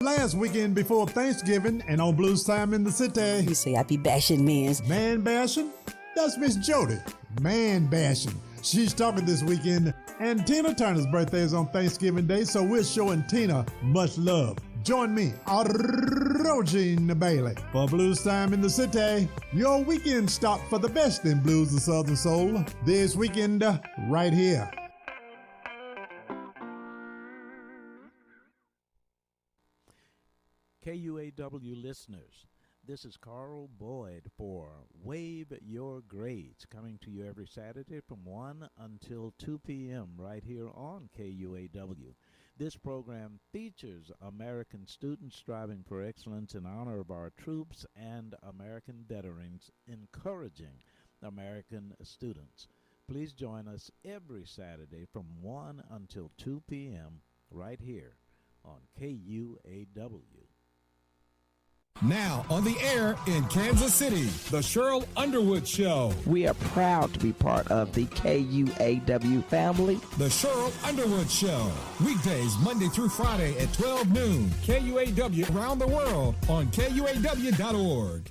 Last weekend before Thanksgiving and on Blues Time in the City. You say I be bashing men's. Man bashing? That's Miss Jody. Man bashing. She's talking this weekend. And Tina Turner's birthday is on Thanksgiving Day, so we're showing Tina much love. Join me, Roger Bailey, for Blues Time in the City. Your weekend stop for the best in blues and southern soul. This weekend, right here. KUAW listeners, this is Carl Boyd for Wave Your Grades, coming to you every Saturday from 1 until 2 p.m. right here on KUAW. This program features American students striving for excellence in honor of our troops and American veterans, encouraging American students. Please join us every Saturday from 1 until 2 p.m. right here on KUAW. Now on the air in Kansas City, the Cheryl Underwood Show. We are proud to be part of the KUAW family. The Cheryl Underwood Show. Weekdays Monday through Friday at 12 noon. KUAW around the world on KUAW.org.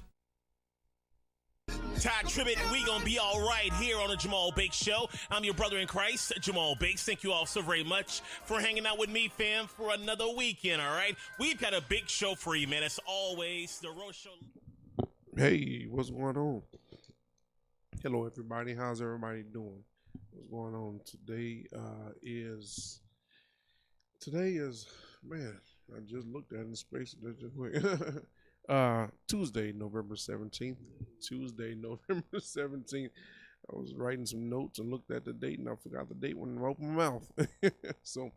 Todd Tribbett, we gonna be all right here on the Jamal Bakes Show. I'm your brother in Christ, Jamal Bakes. Thank you all so very much for hanging out with me, fam, for another weekend, all right? We've got a big show for you, man. As always, the Rose Show. Hey, what's going on? Hello, everybody. How's everybody doing? What's going on? Today is, man, I just looked at it in space. Tuesday, November 17th. Tuesday, November 17th. I was writing some notes and looked at the date, and I forgot the date when I opened my mouth. So,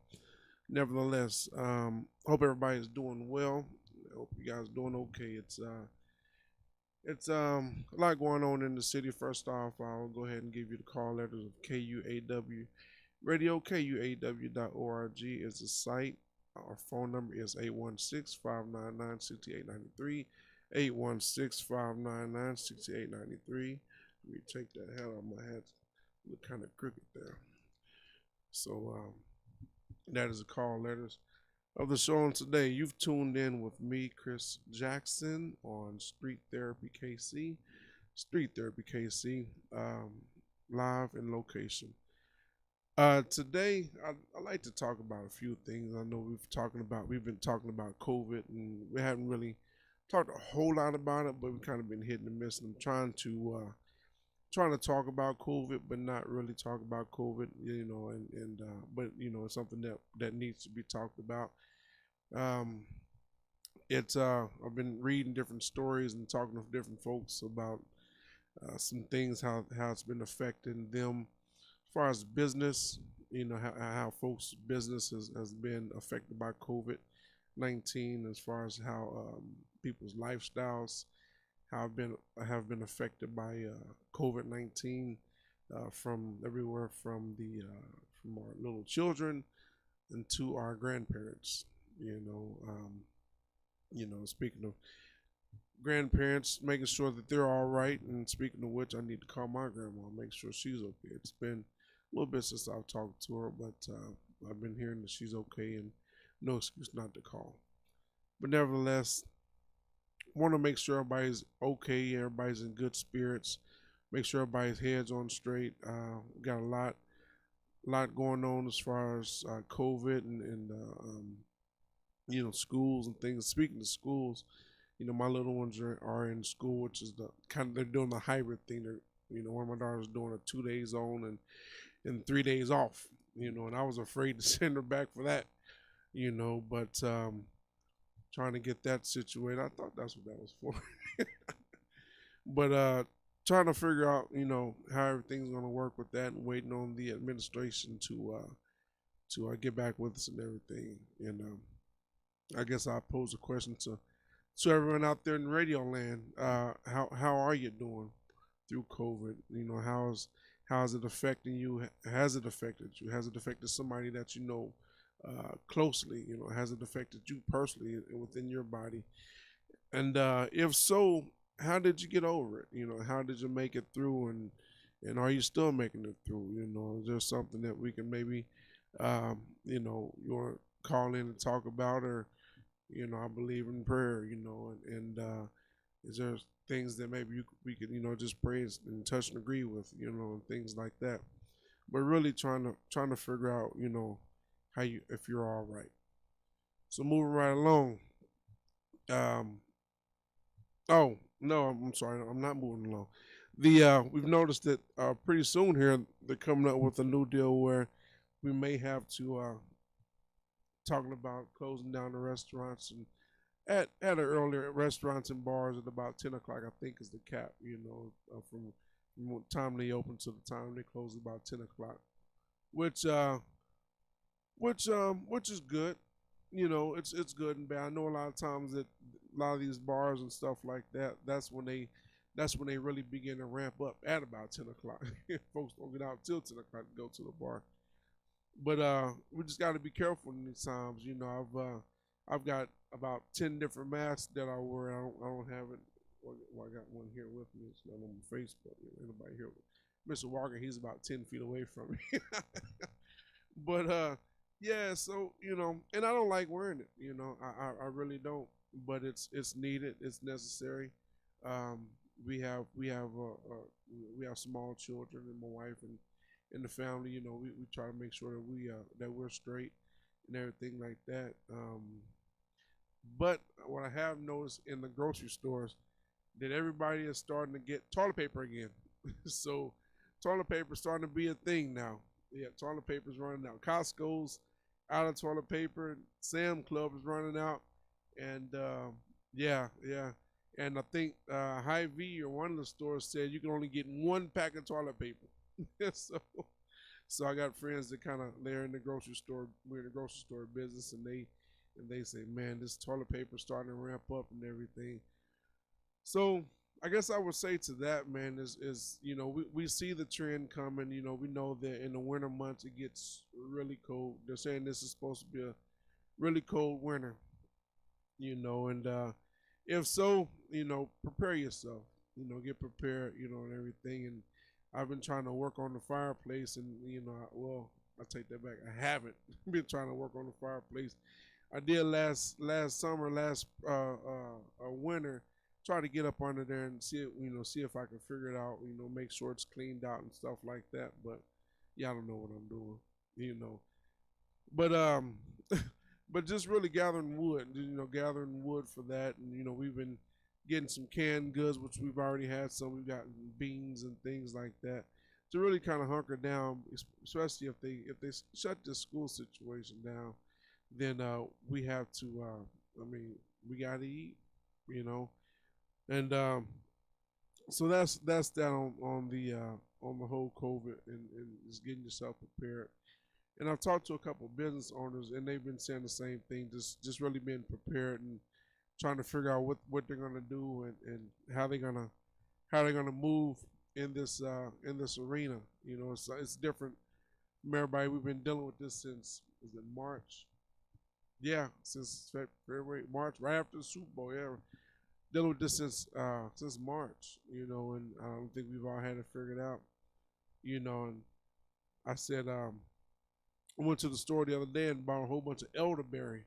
nevertheless, hope everybody's doing well. I hope you guys doing okay. It's a lot going on in the city. First off, I'll go ahead and give you the call letters of KUAW Radio. KUAW.org is the site. Our phone number is 816-599-6893. 816-599-6893. Let me take that hat off my head. Look kind of crooked there. So that is the call letters of the show. And today you've tuned in with me, Chris Jackson, on Street Therapy KC. Street Therapy KC, live in location. Today, I'd like to talk about a few things. I know we've been talking about COVID, and we haven't really talked a whole lot about it, but we've kind of been hit and miss. I'm trying to talk about COVID, but not really talk about COVID, but it's something that needs to be talked about. I've been reading different stories and talking to different folks about some things, how it's been affecting them. As far as business, how folks' business has been affected by COVID-19, as far as how people's lifestyles have been affected by COVID-19, from everywhere from our little children and to our grandparents. Speaking of grandparents, making sure that they're all right, and speaking of which, I need to call my grandma, make sure she's okay. It's been a little bit since I've talked to her, but I've been hearing that she's okay and no excuse not to call. But nevertheless, want to make sure everybody's okay, everybody's in good spirits, make sure everybody's heads on straight. We got a lot going on as far as COVID and schools and things. Speaking of schools, my little ones are in school, which is they're doing the hybrid thing. They're, one of my daughters doing a 2 days on and 3 days off, and I was afraid to send her back for that, but trying to get that situated. I thought that's what that was for. But trying to figure out, how everything's going to work with that, and waiting on the administration to get back with us and everything. And I guess I'll pose a question to everyone out there in radio land. How are you doing through COVID? How's it affecting you? Has it affected you? Has it affected somebody that you know closely? Has it affected you personally within your body? And if so, how did you get over it? How did you make it through? And are you still making it through? Is there something that we can maybe, you want to call in and talk about, or I believe in prayer, and is there things that maybe we could, just pray and touch and agree with, and things like that. But really trying to figure out, how you if you're all right. So moving right along. Um, oh no, I'm sorry, I'm not moving along. We've noticed that pretty soon here they're coming up with a new deal where we may have to talking about closing down the restaurants and at an earlier restaurants and bars at about 10 o'clock. I think is the cap. From what time they open to the time they close about 10 o'clock, which which is good. It's good and bad. I know a lot of times that a lot of these bars and stuff like that. That's when they really begin to ramp up at about 10 o'clock. Folks don't get out till 10 o'clock to go to the bar. But we just got to be careful in these times. I've got about 10 different masks that I wear. I don't have it. Well, I got one here with me. It's not on my face, but anybody here? Mr. Walker, he's about 10 feet away from me. But yeah. So and I don't like wearing it. I really don't. But it's needed. It's necessary. Um, we have small children and my wife and in the family. We try to make sure that we're straight and everything like that. But what I have noticed in the grocery stores that everybody is starting to get toilet paper again. So toilet paper is starting to be a thing now. Yeah, toilet paper is running out. Costco's out of toilet paper. Sam Club is running out, and yeah. And I think Hy-Vee or one of the stores said you can only get one pack of toilet paper. So I got friends that kind of they're in the grocery store. We're in the grocery store business, and they say, man, this toilet paper starting to ramp up and everything. So I guess I would say to that, man, is we see the trend coming. We know that in the winter months it gets really cold. They're saying this is supposed to be a really cold winter. And if so, prepare yourself. Get prepared. And everything. And I've been trying to work on the fireplace, and I take that back. I haven't been trying to work on the fireplace. I did last summer, last winter. Try to get up under there and see if I can figure it out. Make sure it's cleaned out and stuff like that. But yeah, I don't know what I'm doing. But but just really gathering wood. Gathering wood for that, and we've been getting some canned goods, which we've already had some. We've got beans and things like that to really kind of hunker down, especially if they shut the school situation down. Then we have to. We got to eat. And so that's that on the whole COVID and just getting yourself prepared. And I've talked to a couple of business owners, and they've been saying the same thing. Just really being prepared and trying to figure out what they're gonna do and how they're gonna move in this arena. It's different from everybody. We've been dealing with this since is it March? Yeah, since February, March, right after the Super Bowl. Yeah, dealing with this since March. And I don't think we've all had it figured out. And I said I went to the store the other day and bought a whole bunch of elderberry.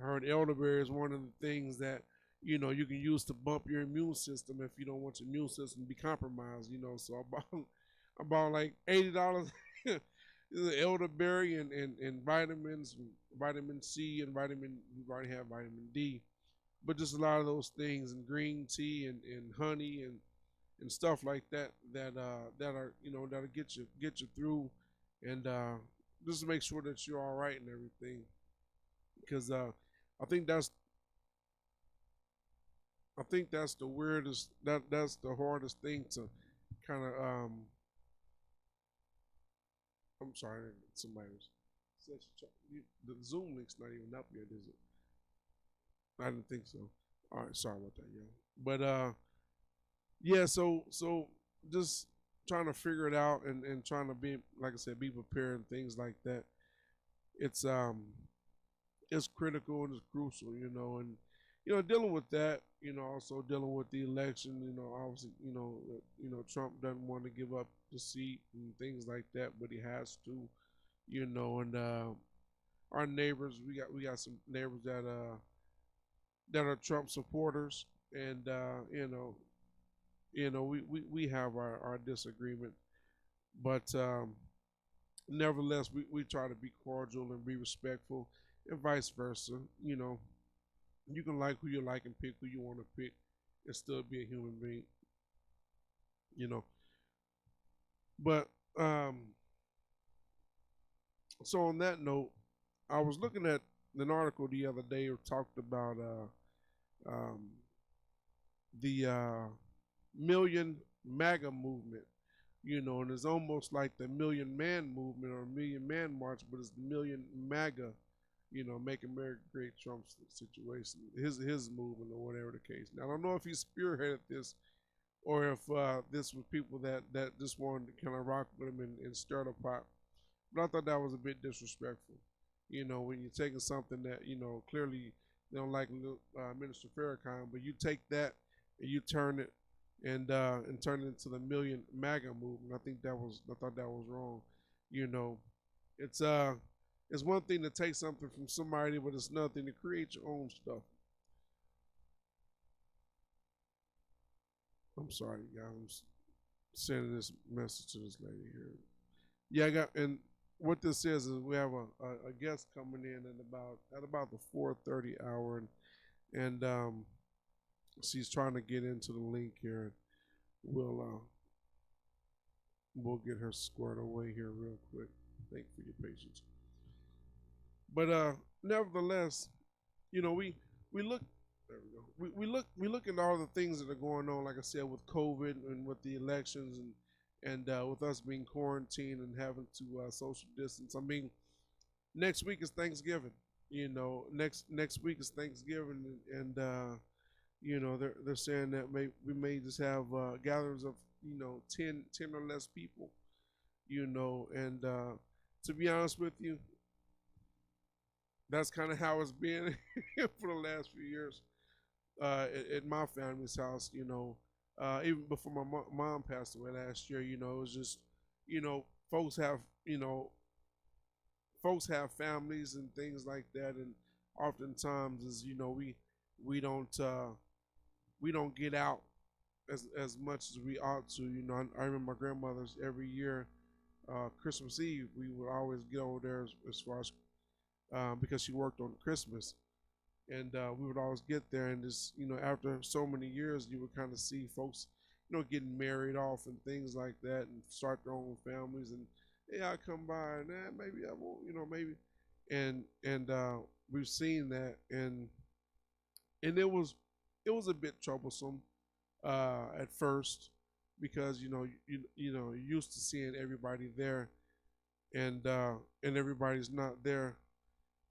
I heard elderberry is one of the things that you can use to bump your immune system if you don't want your immune system to be compromised. So I bought like $80 elderberry and vitamins, vitamin C and we already have vitamin D, but just a lot of those things and green tea and honey and stuff like that that are that'll get you through and just to make sure that you're all right and everything because I think that's the weirdest that's the hardest thing to kind of I'm sorry somebody was the Zoom link's not even up yet, is it? I didn't think so. All right, sorry about that, yeah. But yeah, so just trying to figure it out and trying to be, like I said, be prepared and things like that. It's critical and it's crucial, and dealing with that, also dealing with the election, obviously, Trump doesn't want to give up the seat and things like that, but he has to, and our neighbors, we got some neighbors that that are Trump supporters, and we have our disagreement, but nevertheless, we try to be cordial and be respectful, and vice versa. You can like who you like and pick who you want to pick, and still be a human being. You know, but so on that note, I was looking at an article the other day that talked about um, the Million MAGA movement, and it's almost like the Million Man movement or Million Man March, but it's the Million MAGA, Make America Great Trump situation, his movement or whatever the case. Now, I don't know if he spearheaded this or if this was people that just wanted to kind of rock with him and stir the pot. But I thought that was a bit disrespectful. When you're taking something that, clearly they don't like Minister Farrakhan, but you take that and you turn it and turn it into the Million MAGA movement. I thought that was wrong. It's one thing to take something from somebody, but it's another thing to create your own stuff. I'm sorry, guys. I'm sending this message to this lady here. Yeah, and what this is we have a guest coming in at about the 4:30 hour, and she's trying to get into the link here. We'll get her squared away here real quick. Thank you for your patience. But nevertheless, we look. There we go. We look at all the things that are going on, like I said, with COVID and with the elections and with us being quarantined and having to social distance. I mean, next week is Thanksgiving. Next week is Thanksgiving, and they're saying that we may just have gatherings of 10 or less people. And to be honest with you, that's kind of how it's been for the last few years at my family's house. Even before my mom passed away last year, it was just, folks have families and things like that, and oftentimes is we don't get out as much as we ought to. I remember my grandmother's every year, Christmas Eve, we would always get over there as far as because she worked on Christmas, and we would always get there, and just after so many years, you would kind of see folks getting married off and things like that, and start their own families, and I come by and maybe I won't, maybe, and we've seen that, and it was a bit troublesome at first, because you're used to seeing everybody there, and everybody's not there,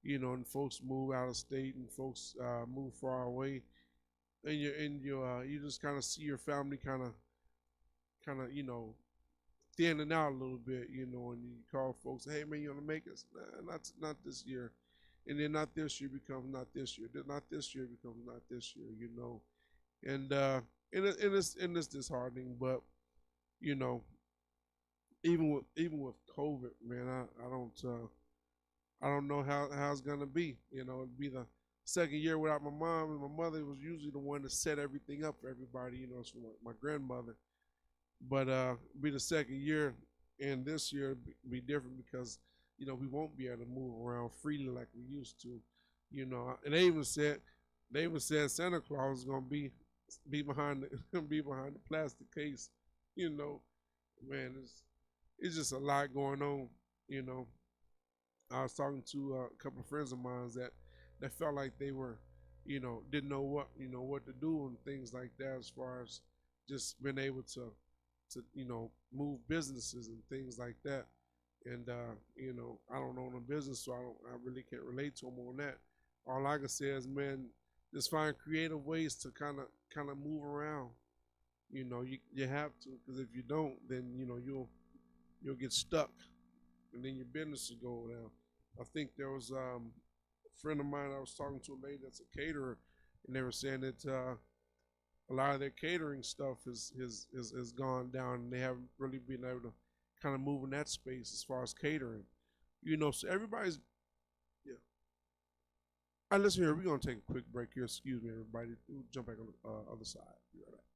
and folks move out of state, and folks move far away, and you just kind of see your family kind of thinning out a little bit, and you call folks, hey man, you want to make us? Nah, not this year, and then not this year becomes not this year, not this year becomes not this year, and it's disheartening, but even with COVID, man, I don't know how it's gonna be. It'd be the second year without my mom, and my mother was usually the one to set everything up for everybody. It's my grandmother, but be the second year, and this year be different because we won't be able to move around freely like we used to. And they even said Santa Claus is gonna be behind the plastic case. Man, it's just a lot going on. I was talking to a couple of friends of mine that felt like they were, didn't know what to do and things like that, as far as just being able to move businesses and things like that. And I don't own a business, so I really can't relate to them on that. All I can say is, man, just find creative ways to kind of move around. You have to, because if you don't, then you'll get stuck, and then your business will go down. I think there was a friend of mine, I was talking to a lady that's a caterer, and they were saying that a lot of their catering stuff has gone down, and they haven't really been able to kind of move in that space as far as catering. So everybody's, yeah. All right, listen here. We're going to take a quick break here. Excuse me, everybody. We'll jump back on the other side. Be right back.